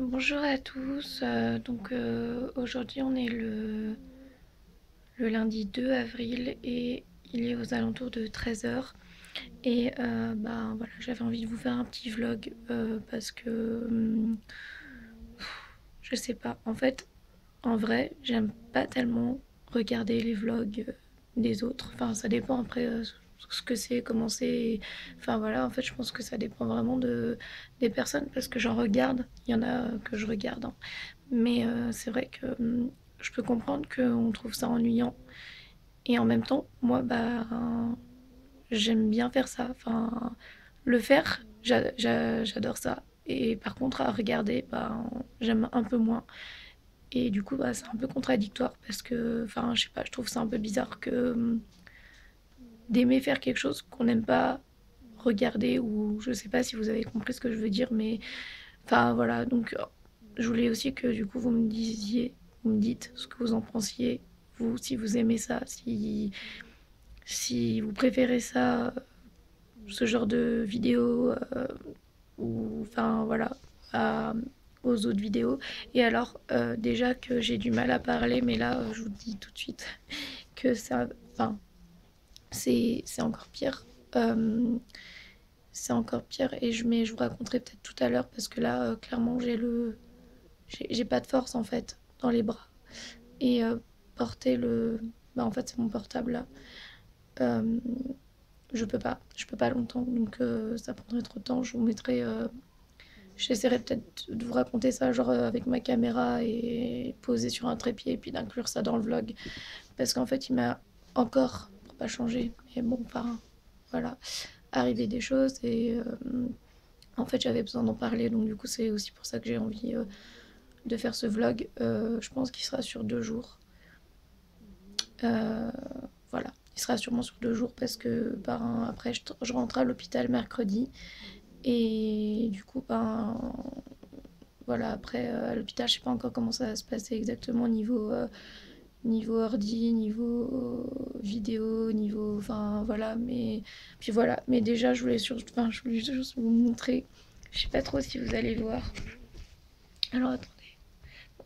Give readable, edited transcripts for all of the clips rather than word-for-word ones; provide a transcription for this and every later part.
Bonjour à tous. Aujourd'hui on est le lundi 2 avril et il est aux alentours de 13 heures. Et voilà, j'avais envie de vous faire un petit vlog parce que je sais pas. En fait, en vrai, j'aime pas tellement regarder les vlogs des autres. Enfin, ça dépend après ce que c'est, comment c'est. Enfin voilà, en fait, je pense que ça dépend vraiment des personnes parce que j'en regarde. Il y en a que je regarde, hein. Mais c'est vrai que je peux comprendre qu'on trouve ça ennuyant. Et en même temps, moi, j'aime bien faire ça. Enfin, le faire, j'adore ça. Et par contre, à regarder, j'aime un peu moins. Et du coup, c'est un peu contradictoire parce que, enfin, je sais pas, je trouve ça un peu bizarre que d'aimer faire quelque chose qu'on n'aime pas regarder, ou je sais pas si vous avez compris ce que je veux dire, mais enfin voilà. Donc, je voulais aussi que du coup vous me dites ce que vous en pensiez, vous, si vous aimez ça, si vous préférez ça, ce genre de vidéo, ou enfin voilà, à- aux autres vidéos. Et alors, déjà que j'ai du mal à parler, mais là, je vous dis tout de suite que ça, enfin, c'est encore pire. Euh, c'est encore pire mais je vous raconterai peut-être tout à l'heure parce que là, clairement, j'ai pas de force en fait dans les bras. Et porter en fait, c'est mon portable là. Euh, je peux pas longtemps, donc ça prendrait trop de temps. Je vous mettrai j'essaierai peut-être de vous raconter ça genre avec ma caméra et poser sur un trépied et puis d'inclure ça dans le vlog parce qu'en fait il m'a encore, pour pas changer, mais bon, enfin voilà, arrivé des choses et en fait j'avais besoin d'en parler, donc du coup c'est aussi pour ça que j'ai envie de faire ce vlog. Je pense qu'il sera sur 2 jours. Euh, voilà, il sera sûrement sur 2 jours parce que après je rentre à l'hôpital mercredi et du coup voilà, après à l'hôpital je sais pas encore comment ça va se passer exactement niveau ordi, niveau vidéo, niveau enfin voilà, mais puis voilà, mais déjà je voulais juste vous montrer, je sais pas trop si vous allez voir. Alors attendez,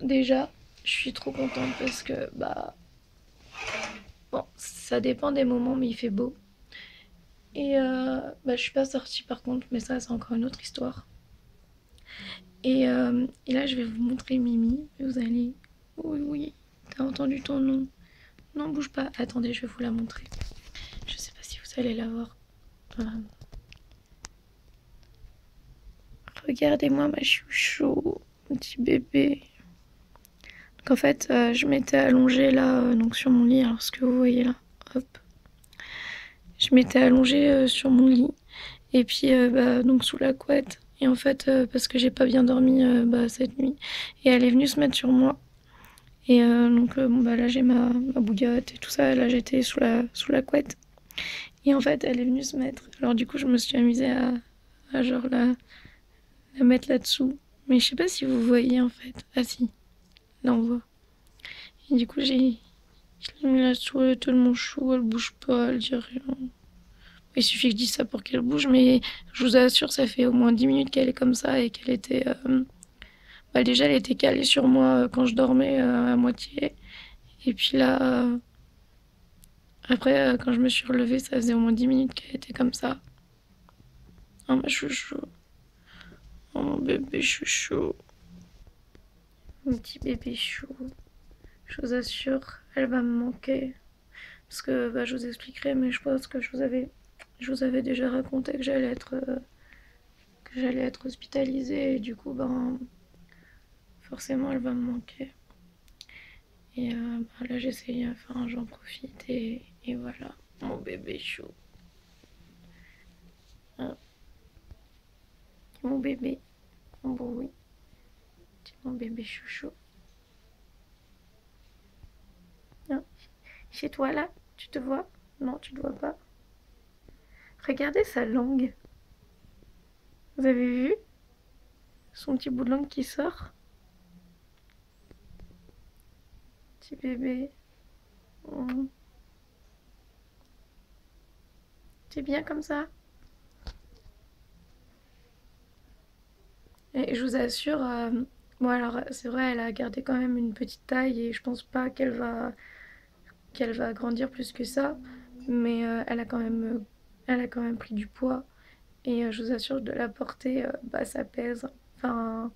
déjà je suis trop contente parce que bon, ça dépend des moments, mais il fait beau. Et je suis pas sortie par contre, mais ça c'est encore une autre histoire. Et là je vais vous montrer Mimi. Vous allez... Oui, oui, t'as entendu ton nom. Non, bouge pas. Attendez, je vais vous la montrer. Je sais pas si vous allez la voir. Euh, Regardez-moi ma chouchou, mon petit bébé. Donc en fait, je m'étais allongée là, donc sur mon lit. Alors ce que vous voyez là, hop. Je m'étais allongée sur mon lit. Et puis donc sous la couette. Et en fait, parce que j'ai pas bien dormi cette nuit. Et elle est venue se mettre sur moi. Et là j'ai ma bouillotte et tout ça. Là j'étais sous la couette. Et en fait elle est venue se mettre. Alors du coup je me suis amusée à genre la mettre là-dessous. Mais je sais pas si vous voyez en fait. Ah si, là on voit. Et du coup je l'ai mis là-dessous. Elle est tellement chou, elle bouge pas, elle dit rien. Il suffit que je dise ça pour qu'elle bouge, mais je vous assure, ça fait au moins 10 minutes qu'elle est comme ça et qu'elle était... déjà, elle était calée sur moi quand je dormais à moitié. Et puis là, après, quand je me suis relevée, ça faisait au moins 10 minutes qu'elle était comme ça. Oh, ma chouchou. Oh, mon bébé chouchou. Mon petit bébé chou. Je vous assure, elle va me manquer. Parce que je vous expliquerai, mais je pense que je vous avais déjà raconté que j'allais être hospitalisée. Et du coup, forcément, elle va me manquer. Et là, j'essaye, enfin, j'en profite et voilà. Mon bébé chou. Hein, mon bébé. Bon, oui. C'est mon bébé chouchou. Hein. Chez toi, là, tu te vois? Non, tu ne vois pas. Regardez sa langue. Vous avez vu? Son petit bout de langue qui sort. Petit bébé. Oh. C'est bien comme ça. Et je vous assure, Bon alors c'est vrai, elle a gardé quand même une petite taille et je pense pas qu'elle va grandir plus que ça, mais elle a quand même pris du poids et je vous assure de la porter, bah ça pèse. Enfin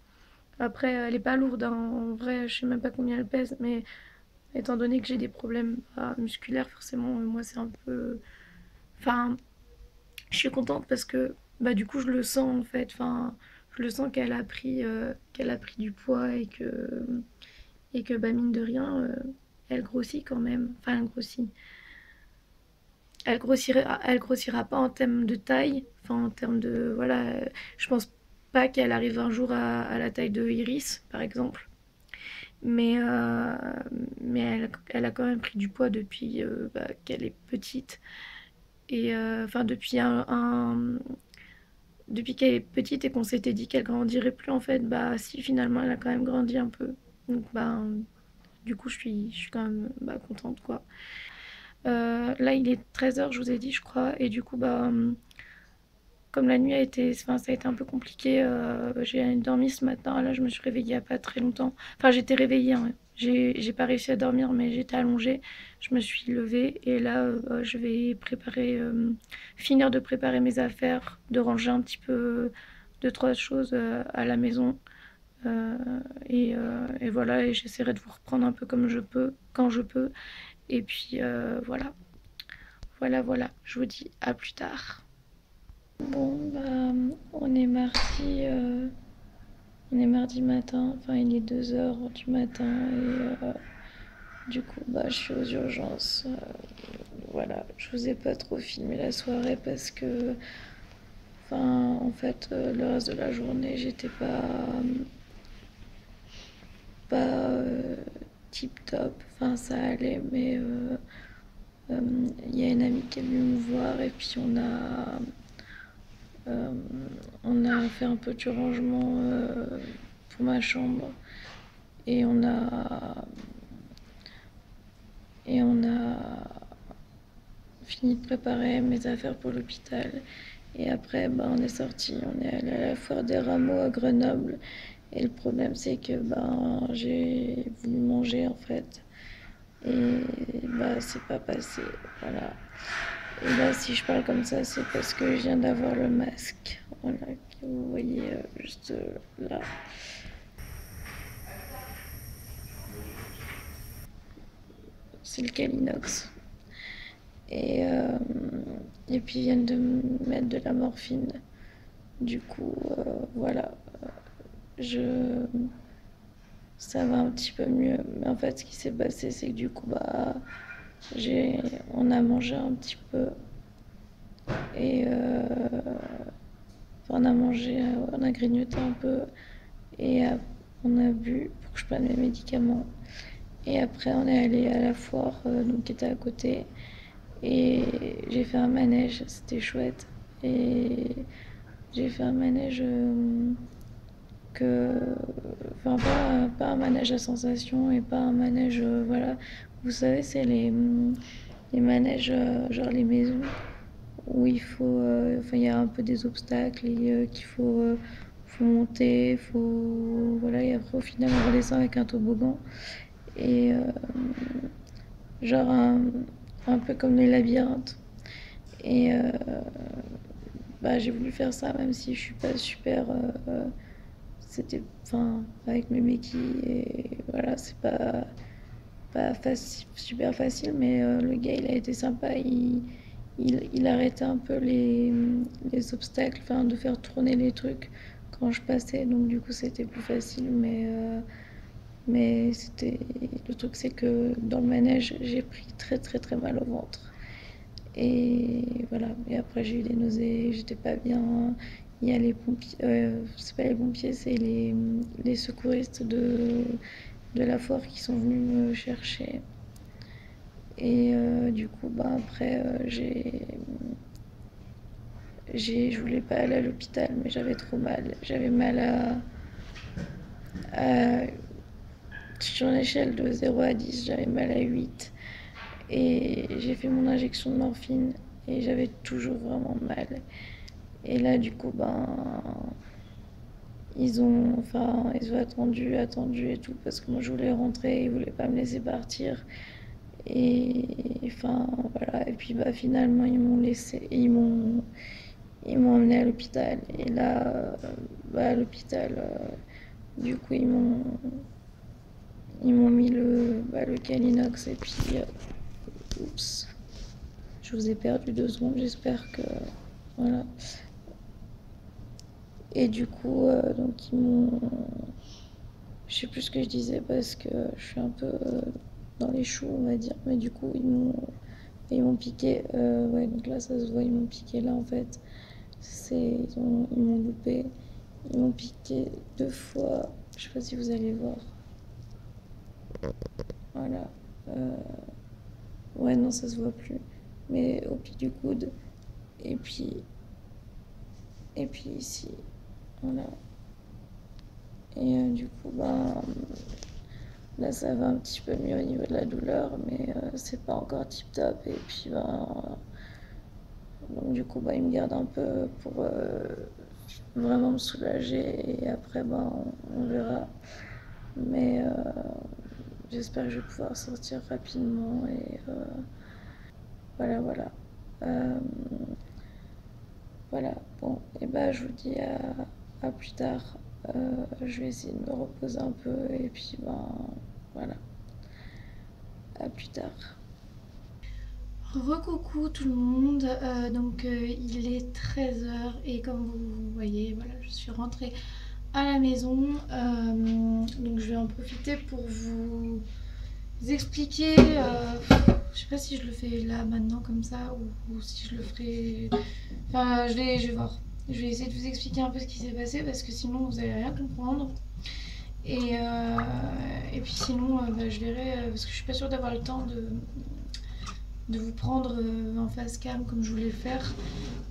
après elle est pas lourde, hein. En vrai je sais même pas combien elle pèse, mais étant donné que j'ai des problèmes bah, musculaires, forcément moi c'est un peu, enfin je suis contente parce que bah du coup je le sens en fait, enfin je le sens qu'elle a pris du poids et que bah mine de rien elle grossit quand même, enfin elle grossit. Elle grossira pas en termes de taille, enfin en termes de voilà, je pense pas qu'elle arrive un jour à la taille de Iris par exemple, mais elle a quand même pris du poids depuis bah, qu'elle est petite et enfin depuis qu'elle est petite et qu'on s'était dit qu'elle grandirait plus en fait, bah si finalement elle a quand même grandi un peu, donc bah du coup je suis quand même bah, contente quoi. Là il est 13 h je vous ai dit je crois et du coup bah comme la nuit a été, enfin, ça a été un peu compliqué, j'ai dormi ce matin. Là, je me suis réveillée il n'y a pas très longtemps. Enfin, j'étais réveillée, hein. J'ai pas réussi à dormir, mais j'étais allongée. Je me suis levée et là, je vais finir de préparer mes affaires, de ranger un petit peu deux, trois choses à la maison. Euh, et voilà, et j'essaierai de vous reprendre un peu comme je peux, quand je peux. Et puis voilà, voilà. Je vous dis à plus tard. Bon, bah, on est mardi, on est mardi matin, enfin il est 2 h du matin et du coup bah je suis aux urgences. Voilà, je vous ai pas trop filmé la soirée parce que, enfin en fait le reste de la journée j'étais pas tip top, enfin ça allait mais il y a une amie qui est venue me voir et puis Euh, on a fait un peu du rangement pour ma chambre et on a fini de préparer mes affaires pour l'hôpital. Et après, bah, on est sorti, on est allé à la foire des rameaux à Grenoble. Et le problème, c'est que bah, j'ai voulu manger en fait. Et bah, c'est pas passé. Voilà. Et là, si je parle comme ça, c'est parce que je viens d'avoir le masque. Voilà, que vous voyez juste là. C'est le Calinox. Et, euh, et puis ils viennent de me mettre de la morphine. Du coup, voilà, je, ça va un petit peu mieux. Mais en fait, ce qui s'est passé, c'est que du coup, bah, on a mangé un petit peu et enfin, on a mangé, on a grignoté un peu et on a bu pour que je prenne mes médicaments. Et après, on est allé à la foire, donc qui était à côté. Et j'ai fait un manège, c'était chouette. Et j'ai fait un manège que. Enfin, pas un manège à sensation et pas un manège. Voilà. Vous savez, c'est les manèges, genre les maisons, où il faut. Enfin, il y a un peu des obstacles et qu'il faut monter, voilà, et après, au final, on redescend avec un toboggan. Et genre un peu comme les labyrinthes. Et bah, j'ai voulu faire ça, même si je suis pas super. C'était. Enfin, avec mes béquilles, et voilà, c'est pas super facile, mais le gars, il a été sympa. Il arrêtait un peu les obstacles, enfin, de faire tourner les trucs quand je passais, donc du coup, c'était plus facile, mais c'était. Le truc, c'est que dans le manège, j'ai pris très, très, très mal au ventre. Et voilà. Et après, j'ai eu des nausées, j'étais pas bien. Il y a les pompiers, c'est pas les pompiers, c'est les secouristes de la foire qui sont venus me chercher. Et du coup, bah, après, je voulais pas aller à l'hôpital, mais j'avais trop mal. J'avais mal à, sur une échelle de 0 à 10, j'avais mal à 8. Et j'ai fait mon injection de morphine et j'avais toujours vraiment mal. Et là, du coup, ben, ils ont attendu et tout, parce que moi je voulais rentrer, ils voulaient pas me laisser partir. Et enfin voilà, et puis bah finalement ils m'ont emmené à l'hôpital. Et là, à l'hôpital, du coup ils m'ont mis le Calinox et puis oups, je vous ai perdu 2 secondes, j'espère que voilà. Et du coup, donc je sais plus ce que je disais parce que je suis un peu dans les choux, on va dire. Mais du coup, ils m'ont piqué. Ouais, donc là, ça se voit, ils m'ont piqué là en fait. Ils m'ont loupé. Ils m'ont piqué 2 fois. Je sais pas si vous allez voir. Voilà. Euh, ouais, non, ça se voit plus. Mais au pied du coude. Et puis, et puis ici. Voilà. Et du coup, bah, là, ça va un petit peu mieux au niveau de la douleur, mais c'est pas encore tip top. Et puis, bah, donc, du coup, bah, il me garde un peu pour vraiment me soulager. Et après, bah, on verra. Mais j'espère que je vais pouvoir sortir rapidement. Et voilà, voilà. Euh, voilà. Bon, et bah, je vous dis à plus tard. Je vais essayer de me reposer un peu. Et puis, ben, voilà. À plus tard. Recoucou tout le monde, il est 13 h et comme vous voyez, voilà, je suis rentrée à la maison. Donc je vais en profiter pour vous expliquer, je sais pas si je le fais là maintenant comme ça ou si je le ferai... Enfin je vais voir. Je vais essayer de vous expliquer un peu ce qui s'est passé parce que sinon vous allez rien comprendre. Et puis sinon je verrai parce que je suis pas sûre d'avoir le temps de vous prendre en face cam comme je voulais le faire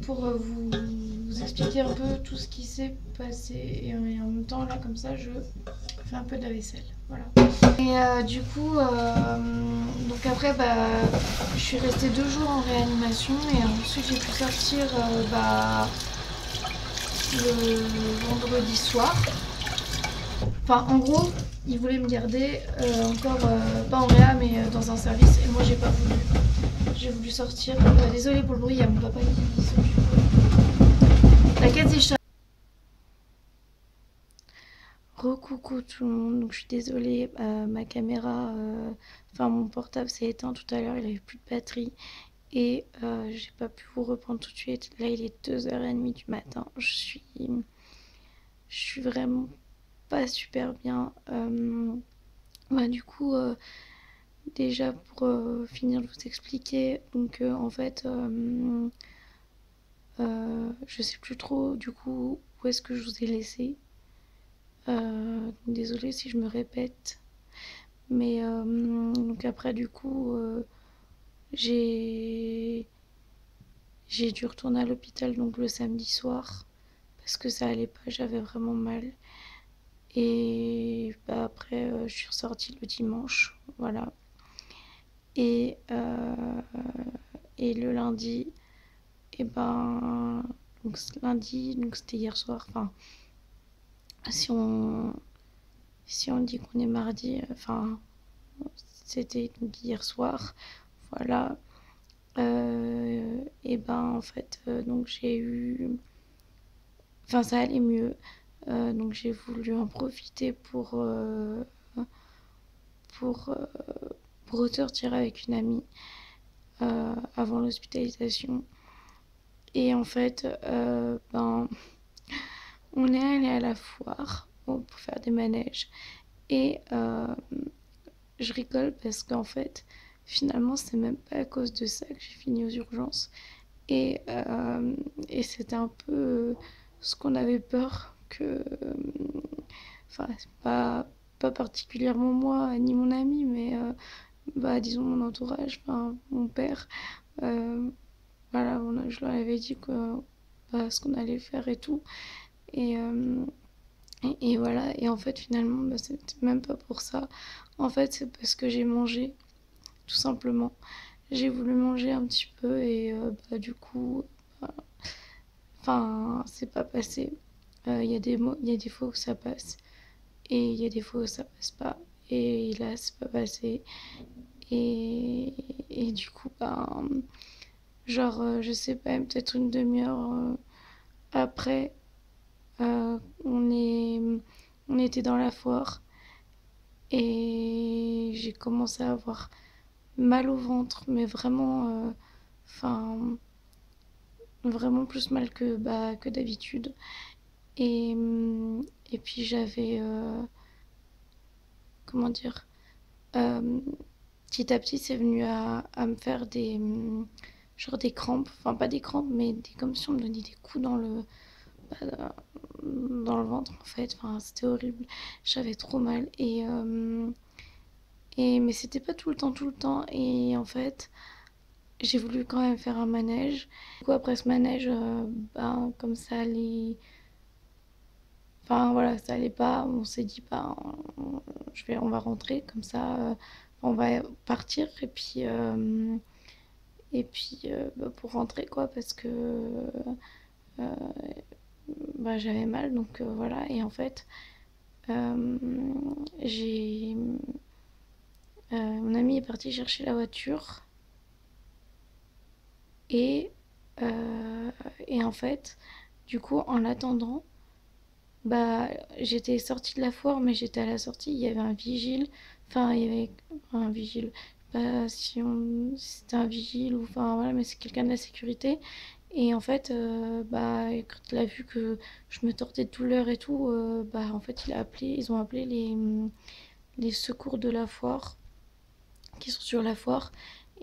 pour vous expliquer un peu tout ce qui s'est passé et en même temps là comme ça je fais un peu de la vaisselle, voilà. Et du coup donc après bah je suis restée 2 jours en réanimation et ensuite j'ai pu sortir le vendredi soir. Enfin en gros ils voulaient me garder encore pas en réa mais dans un service et moi j'ai pas voulu. J'ai voulu sortir. Désolée pour le bruit, il y a mon papa qui s'occupe. La quête des chats. Recoucou tout le monde, donc je suis désolée, ma caméra, enfin mon portable s'est éteint tout à l'heure, il avait plus de batterie et j'ai pas pu vous reprendre tout de suite. Là il est 2 h 30 du matin, je suis vraiment pas super bien. Du coup, déjà pour finir de vous expliquer, donc en fait, je sais plus trop du coup où est-ce que je vous ai laissé. Désolée si je me répète. Mais donc après du coup j'ai dû retourner à l'hôpital donc le samedi soir parce que ça allait pas, j'avais vraiment mal. Et bah, après je suis ressortie le dimanche, voilà. Et, et le lundi, et ben donc lundi, donc c'était hier soir, enfin si on dit qu'on est mardi, enfin c'était donc hier soir, voilà. Et ben en fait donc j'ai eu, enfin ça allait mieux, donc j'ai voulu en profiter pour, euh, pour ressortir avec une amie avant l'hospitalisation. Et en fait on est allé à la foire pour faire des manèges et je rigole parce qu'en fait finalement c'est même pas à cause de ça que j'ai fini aux urgences. Et, c'était un peu ce qu'on avait peur que. Enfin, c'est pas particulièrement moi ni mon ami, mais disons mon entourage, enfin mon père. Euh, voilà, je leur avais dit ce qu'on allait faire et tout. Et, et voilà, et en fait finalement, c'était même pas pour ça. En fait, c'est parce que j'ai mangé, tout simplement. J'ai voulu manger un petit peu et du coup, enfin, c'est pas passé. Il y a des fois où ça passe et il y a des fois où ça passe pas. Et là, c'est pas passé. Et du coup, ben, genre, je sais pas, peut-être une demi-heure après, euh, on est, on était dans la foire et j'ai commencé à avoir mal au ventre, mais vraiment, enfin, vraiment plus mal que d'habitude. Et, et puis j'avais, comment dire, euh, petit à petit, c'est venu à me faire genre des crampes, enfin pas des crampes, mais comme si on me donnait des coups bah, dans le ventre en fait. Enfin, c'était horrible. J'avais trop mal mais c'était pas tout le temps. Et en fait, j'ai voulu quand même faire un manège. Du coup, après ce manège, ben, comme ça allait, enfin voilà, ça allait pas. On s'est dit, bah, on va rentrer comme ça, on va partir et puis bah, pour rentrer quoi, parce que euh, bah, j'avais mal, donc voilà. Et en fait, euh, j'ai mon ami est parti chercher la voiture et euh, et en fait, du coup, en l'attendant, bah, j'étais sortie de la foire, mais j'étais à la sortie, il y avait un vigile. Enfin, il y avait un vigile. Pas si c'était un vigile ou enfin voilà, mais c'est quelqu'un de la sécurité. Et en fait, bah, quand il a vu que je me tortais de douleur et tout, bah, en fait, ils ont appelé les secours de la foire, qui sont sur la foire.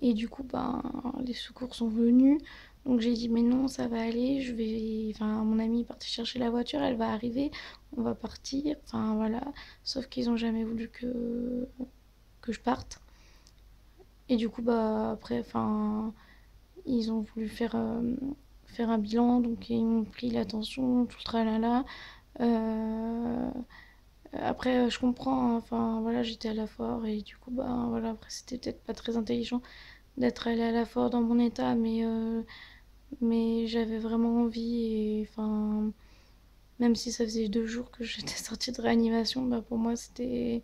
Et du coup, ben, les secours sont venus. Donc j'ai dit, mais non, ça va aller. Enfin, mon amie est partie chercher la voiture, elle va arriver, on va partir. Enfin, voilà. Sauf qu'ils ont jamais voulu que je parte. Et du coup, bah, après, enfin, ils ont voulu faire un bilan. Donc ils m'ont pris la tension, tout le tralala. Euh, Après, je comprends, hein. Enfin, voilà, j'étais à la foire et du coup, bah, voilà, après, c'était peut-être pas très intelligent d'être allée à la foire dans mon état, mais j'avais vraiment envie et enfin, même si ça faisait 2 jours que j'étais sortie de réanimation, bah pour moi c'était,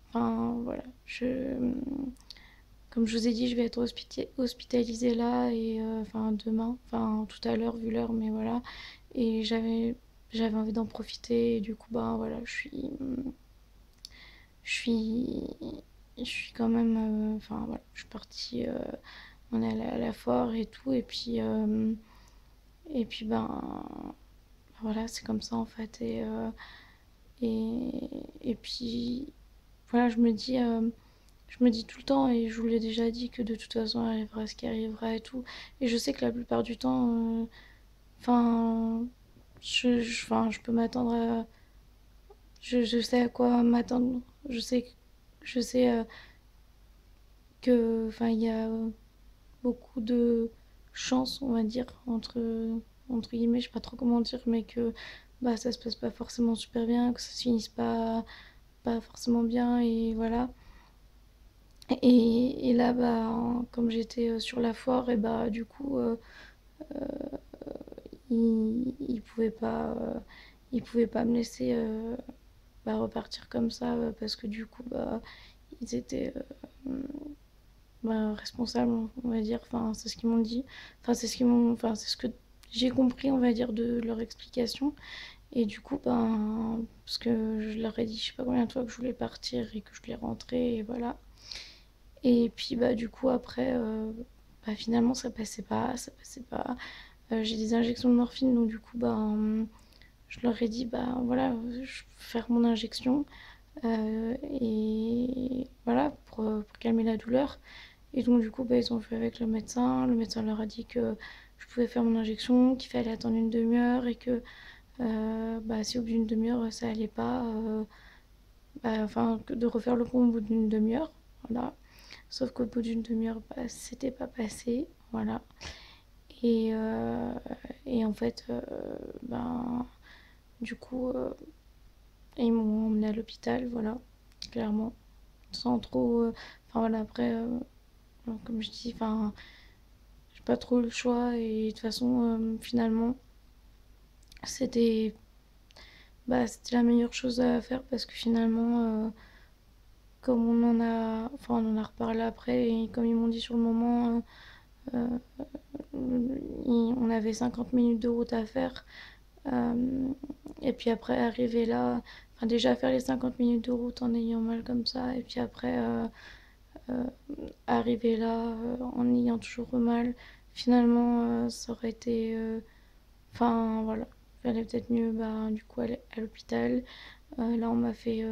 enfin voilà, comme je vous ai dit, je vais être hospitalisée là et enfin demain, enfin tout à l'heure vu l'heure, mais voilà, et j'avais envie d'en profiter et du coup bah voilà, je suis, je suis quand même, enfin voilà, je suis partie, on est allé à la foire et tout et puis ben voilà, c'est comme ça en fait. Et puis voilà, je me dis tout le temps, et je vous l'ai déjà dit, que de toute façon, il arrivera ce qui arrivera et tout. Et je sais que la plupart du temps, enfin, enfin, je peux m'attendre à. Je sais à quoi m'attendre. Je sais que, enfin, il y a beaucoup de chance, on va dire, entre guillemets, je sais pas trop comment dire, mais que bah, ça se passe pas forcément super bien, que ça se finisse pas forcément bien, et voilà. Et là, bah, comme j'étais sur la foire, et bah, du coup, ils pouvaient ils pouvaient pas me laisser bah, repartir comme ça, parce que du coup, bah, ils étaient bah, responsables, on va dire. Enfin, c'est ce qu'ils m'ont dit. Enfin, c'est ce que j'ai compris, on va dire, de leur explication. Et du coup, ben, parce que je leur ai dit, je sais pas combien de fois que je voulais partir et que je voulais rentrer, et voilà. Et puis, bah, du coup, après, bah, finalement, ça passait pas. J'ai des injections de morphine, donc du coup, bah, je leur ai dit, bah, voilà, je vais faire mon injection, et voilà, pour calmer la douleur. Et donc, du coup, bah, ils ont fait avec le médecin. Le médecin leur a dit que je pouvais faire mon injection, qu'il fallait attendre une demi-heure et que bah, si au bout d'une demi-heure ça allait pas, bah, enfin, de refaire le pont au bout d'une demi-heure. Voilà. Sauf qu'au bout d'une demi-heure, bah, c'était pas passé. Voilà. Et, euh, et en fait, ben, du coup, ils m'ont emmené à l'hôpital, voilà, clairement. Sans trop. Enfin, voilà, après, comme je dis, enfin, j'ai pas trop eu le choix. Et de toute façon, finalement, c'était. bah, c'était la meilleure chose à faire parce que finalement, comme on en a reparlé après et comme ils m'ont dit sur le moment, euh, on avait 50 minutes de route à faire. Euh, et puis après, arriver là, enfin déjà faire les 50 minutes de route en ayant mal comme ça, et puis après, euh, arriver là en ayant toujours mal, finalement, ça aurait été. Enfin, voilà. Il fallait peut-être mieux, bah, du coup, aller à l'hôpital. Là, on m'a fait.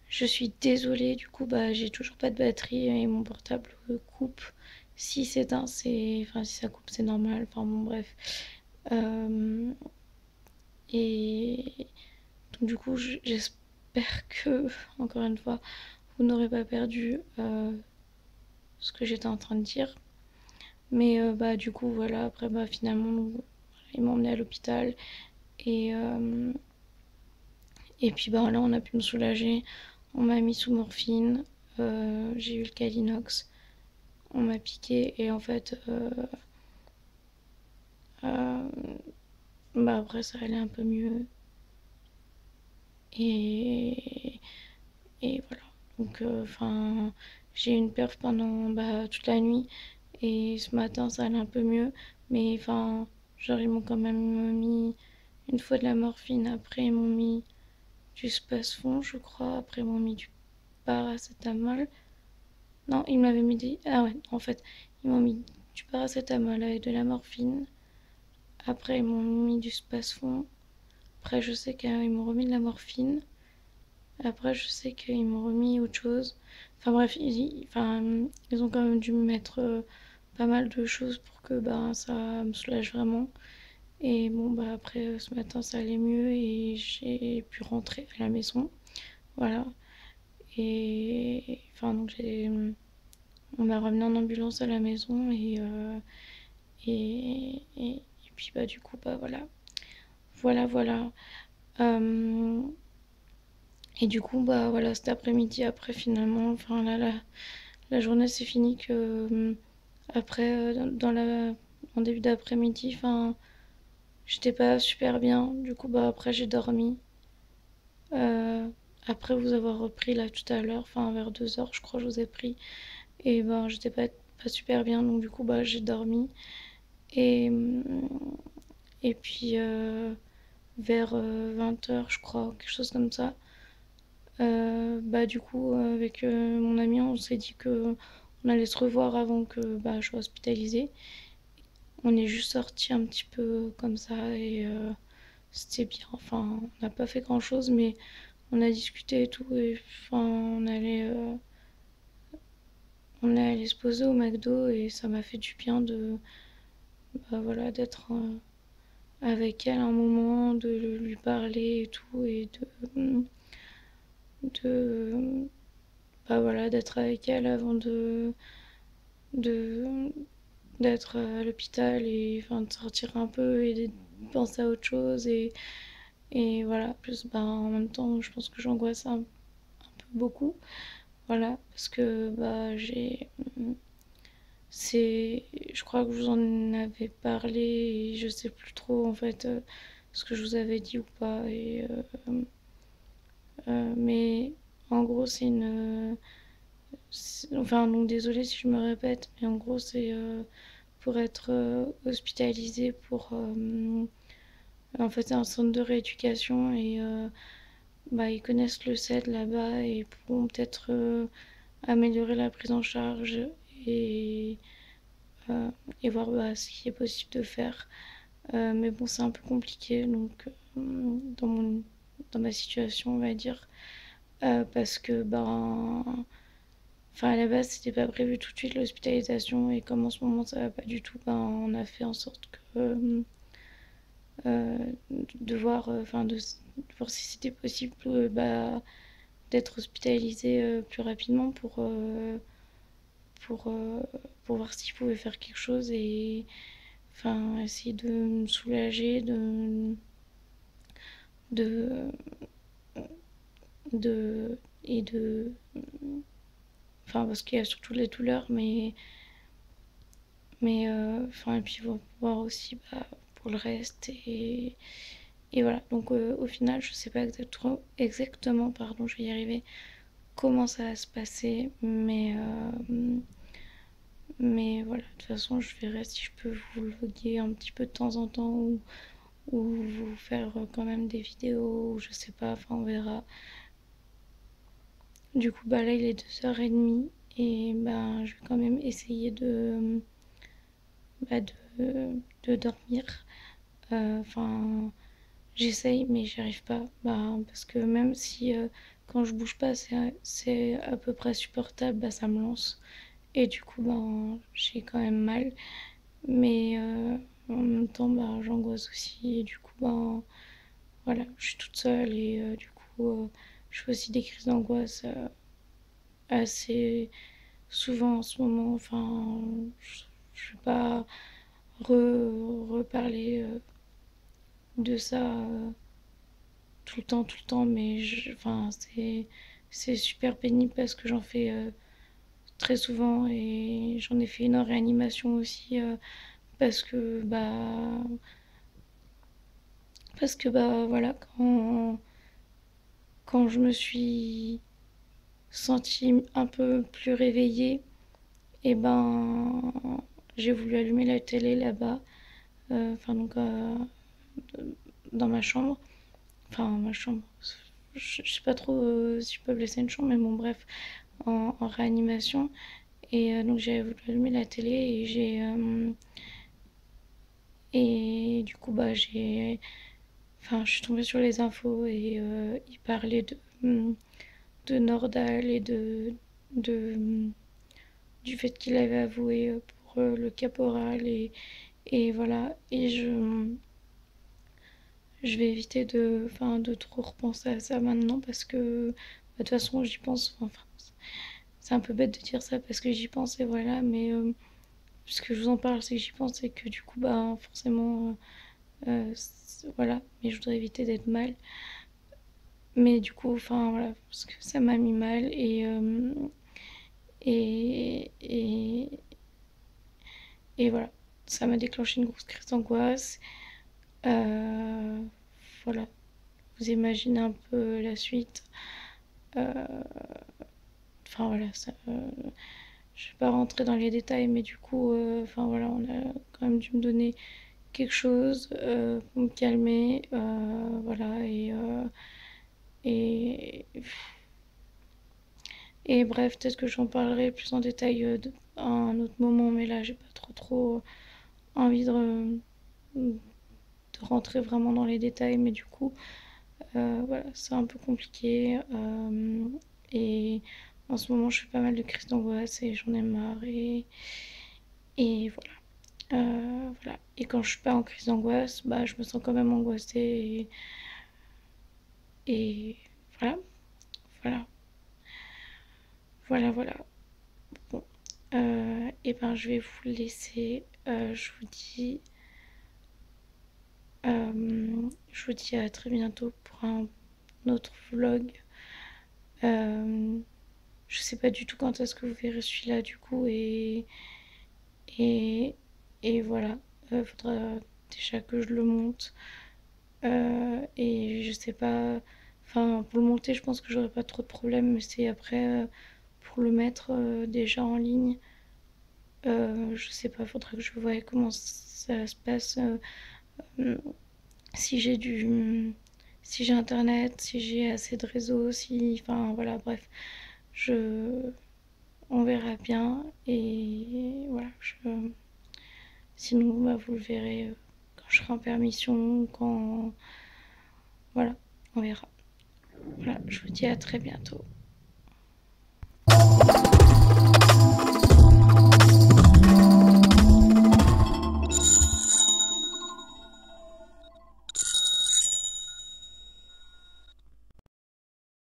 Je suis désolée, du coup, bah, j'ai toujours pas de batterie et mon portable coupe. Si c'est un, c'est. Enfin, si ça coupe, c'est normal. Enfin, bon, bref. Euh, et donc, du coup, j'espère que, encore une fois, vous n'aurez pas perdu ce que j'étais en train de dire. Mais bah, du coup, voilà, après, bah, finalement, ils m'ont emmené à l'hôpital. Et, euh, et puis, bah, là, on a pu me soulager. On m'a mis sous morphine. J'ai eu le Calinox. On m'a piqué. Et en fait, euh, bah, après, ça allait un peu mieux. Et, et voilà. Donc, enfin, j'ai eu une perf pendant bah, toute la nuit. Et ce matin, ça allait un peu mieux. Mais enfin, genre, ils m'ont quand même mis une fois de la morphine. Après, ils m'ont mis du Spasfon, je crois. Après, ils m'ont mis du paracétamol. Non, ils m'avaient mis des. Ah ouais, en fait, ils m'ont mis du paracétamol avec de la morphine. Après, ils m'ont mis du Spasfon. Après, je sais qu'ils m'ont remis de la morphine. Après, je sais qu'ils m'ont remis autre chose. Enfin bref, ils ont quand même dû me mettre pas mal de choses pour que bah, ça me soulage vraiment. Et bon, bah après, ce matin, ça allait mieux et j'ai pu rentrer à la maison. Voilà. Et enfin, donc on m'a ramené en ambulance à la maison et puis bah du coup, bah voilà. Voilà, voilà. Euh, et du coup, bah voilà, cet après-midi, après finalement, enfin là, la journée c'est fini que après, en début d'après-midi, enfin, j'étais pas super bien. Du coup, bah après, j'ai dormi. Euh, Après vous avoir repris là tout à l'heure, enfin vers 2 heures, je crois, je vous ai pris. Et ben, j'étais pas super bien, donc du coup, bah j'ai dormi. Et, et puis, vers 20 heures, je crois, quelque chose comme ça. Bah du coup, avec mon ami, on s'est dit que on allait se revoir avant que bah, je sois hospitalisée. On est juste sorti un petit peu comme ça et c'était bien. Enfin, on n'a pas fait grand chose, mais on a discuté et tout. Et enfin, on est allé se poser au McDo et ça m'a fait du bien de, bah, voilà, d'être avec elle un moment, de lui parler et tout et de bah voilà, d'être avec elle avant de d'être à l'hôpital et enfin de sortir un peu et de penser à autre chose et voilà plus bah en même temps je pense que j'angoisse un peu beaucoup voilà parce que bah je crois que je vous en avais parlé et je sais plus trop en fait ce que je vous avais dit ou pas mais en gros enfin donc désolée si je me répète mais en gros c'est pour être hospitalisé pour en fait c'est un centre de rééducation et bah, ils connaissent le CED là-bas et pourront peut-être améliorer la prise en charge et, euh, et voir bah, ce qui est possible de faire. Mais bon, c'est un peu compliqué donc dans ma situation, on va dire, parce que ben, enfin à la base c'était pas prévu tout de suite l'hospitalisation et comme en ce moment ça va pas du tout, ben on a fait en sorte que de voir, de voir si c'était possible bah, d'être hospitalisé plus rapidement pour, euh, pour voir s'il pouvait faire quelque chose et enfin essayer de me soulager, de, de, et de, enfin parce qu'il y a surtout les douleurs, mais enfin et puis voir aussi bah, pour le reste Et voilà, donc au final, je sais pas exactement, pardon, je vais y arriver, comment ça va se passer, mais voilà, de toute façon, je verrai si je peux vous vloguer un petit peu de temps en temps ou vous faire quand même des vidéos, ou je sais pas, enfin on verra. Du coup, bah là, il est 2h30 et bah, je vais quand même essayer bah, de dormir. Enfin, j'essaye, mais j'y arrive pas. Bah, parce que même si quand je bouge pas, c'est à peu près supportable, bah, ça me lance. Et du coup, bah, j'ai quand même mal. Mais en même temps, bah, j'angoisse aussi. Et du coup, bah, voilà, je suis toute seule et du coup, je fais aussi des crises d'angoisse assez souvent en ce moment. Enfin, je vais pas reparler de ça tout le temps, mais enfin, c'est super pénible parce que j'en fais très souvent et j'en ai fait une en réanimation aussi parce que bah voilà, quand je me suis sentie un peu plus réveillée, et ben j'ai voulu allumer la télé là-bas, enfin donc dans ma chambre, enfin ma chambre, je sais pas trop si je peux laisser une chambre, mais bon bref, en réanimation. Et donc j'ai voulu allumer la télé et du coup bah enfin je suis tombée sur les infos et ils parlaient de Nordal et de du fait qu'il avait avoué pour le caporal et voilà. Et je vais éviter enfin, de trop repenser à ça maintenant parce que bah, de toute façon j'y pense. Enfin, c'est un peu bête de dire ça parce que j'y pense et voilà, mais puisque je vous en parle, c'est que j'y pense et que du coup, bah forcément, voilà. Mais je voudrais éviter d'être mal. Mais du coup, enfin voilà, parce que ça m'a mis mal et, et, et voilà. Ça m'a déclenché une grosse crise d'angoisse. Euh, voilà, vous imaginez un peu la suite. Euh, Enfin voilà, je vais pas rentrer dans les détails, mais du coup, enfin voilà, on a quand même dû me donner quelque chose pour me calmer, voilà, et, et bref, peut-être que j'en parlerai plus en détail à un autre moment, mais là, j'ai pas trop envie de rentrer vraiment dans les détails, mais du coup, voilà, c'est un peu compliqué. Et en ce moment, je fais pas mal de crises d'angoisse et j'en ai marre. Et voilà. Voilà. Et quand je suis pas en crise d'angoisse, bah, je me sens quand même angoissée. Et voilà. Voilà. Voilà, voilà. Bon. Et ben, je vais vous laisser. Je vous dis à très bientôt pour un autre vlog. Euh, je sais pas du tout quand est-ce que vous verrez celui-là du coup et, et voilà. Faudra déjà que je le monte. Et je sais pas. Enfin, pour le monter, je pense que j'aurai pas trop de problèmes, mais c'est après pour le mettre déjà en ligne. Je sais pas, faudra que je voie comment ça se passe. Euh, si j'ai si j'ai internet, si j'ai assez de réseau, si. Enfin, voilà, bref. Je. On verra bien. Et voilà. Sinon, bah, vous le verrez quand je serai en permission, quand. Voilà, on verra. Voilà, je vous dis à très bientôt.